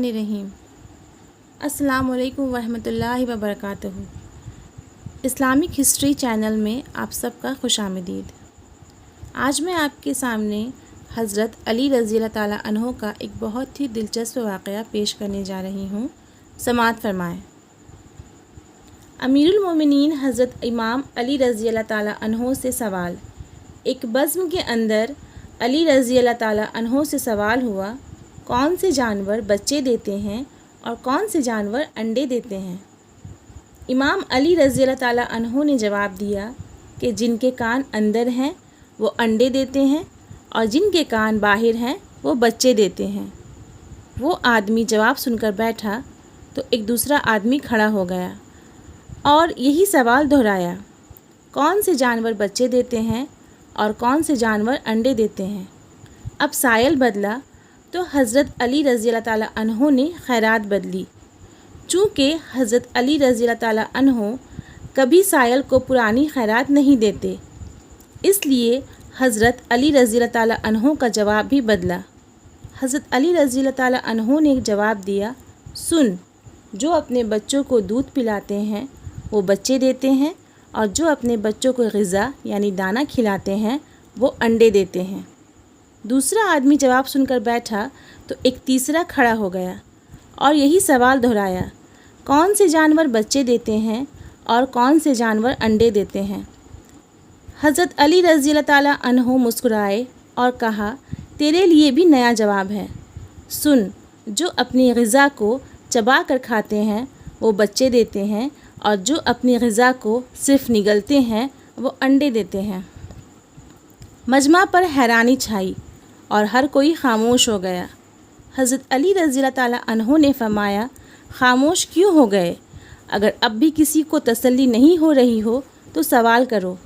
बिस्मिल्लाहिर्रहमानिर्रहीम। अस्सलामु अलैकुम वरहमतुल्लाहि वबरकातुहू। इस्लामिक हिस्ट्री चैनल में आप सबका खुशामदीद। आज मैं आपके सामने हज़रत अली रज़ी अल्लाह ताला अन्हो का एक बहुत ही दिलचस्प वाक़या पेश करने जा रही हूँ। समाअत फरमाएँ। अमीरुल मोमिनीन हज़रत इमाम अली रज़ी अल्लाह ताला अन्हो से सवाल। एक बज़्म के अंदर अली रज़ी अल्लाह ताला अन्हो से सवाल हुआ, कौन से जानवर बच्चे देते हैं और कौन से जानवर अंडे देते हैं। इमाम अली रज़ी अल्लाह ताला अन्हो ने जवाब दिया कि जिनके कान अंदर हैं वो अंडे देते हैं और जिनके कान बाहर हैं वो बच्चे देते हैं। वो आदमी जवाब सुनकर बैठा तो एक दूसरा आदमी खड़ा हो गया और यही सवाल दोहराया, कौन से जानवर बच्चे देते हैं और कौन से जानवर अंडे देते हैं। अब सायल बदला तो हज़रत अली रज़ी अल्लाह ताला अन्हो ने खैरात बदली। चूँकि हज़रत अली रज़ी अल्लाह ताला अन्हो कभी सायल को पुरानी खैरात नहीं देते, इसलिए हज़रत अली रज़ी अल्लाह ताला अन्हो का जवाब भी बदला। हज़रत अली रज़ी अल्लाह ताला अन्हो ने जवाब दिया, सुन, जो अपने बच्चों को दूध पिलाते हैं वो बच्चे देते हैं और जो अपने बच्चों को ग़िज़ा यानी दाना खिलाते हैं वो अंडे देते हैं। दूसरा आदमी जवाब सुनकर बैठा तो एक तीसरा खड़ा हो गया और यही सवाल दोहराया, कौन से जानवर बच्चे देते हैं और कौन से जानवर अंडे देते हैं। हज़रत अली रज़ी अल्लाह ताला अन्हो मुस्कुराए और कहा, तेरे लिए भी नया जवाब है। सुन, जो अपनी ग़िज़ा को चबा कर खाते हैं वो बच्चे देते हैं और जो अपनी ग़िज़ा को सिर्फ़ निगलते हैं वो अंडे देते हैं। मजमा पर हैरानी छाई और हर कोई खामोश हो गया। हज़रत अली रज़ी अल्लाह ताला अन्हो ने फरमाया, खामोश क्यों हो गए? अगर अब भी किसी को तसल्ली नहीं हो रही हो तो सवाल करो।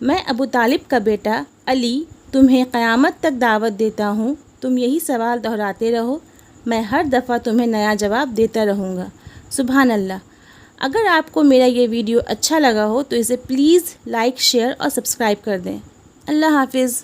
मैं अबू तालिब का बेटा अली तुम्हें क़यामत तक दावत देता हूँ, तुम यही सवाल दोहराते रहो, मैं हर दफ़ा तुम्हें नया जवाब देता रहूँगा। सुभान अल्लाह। अगर आपको मेरा ये वीडियो अच्छा लगा हो तो इसे प्लीज़ लाइक, शेयर और सब्सक्राइब कर दें। अल्लाह हाफिज़।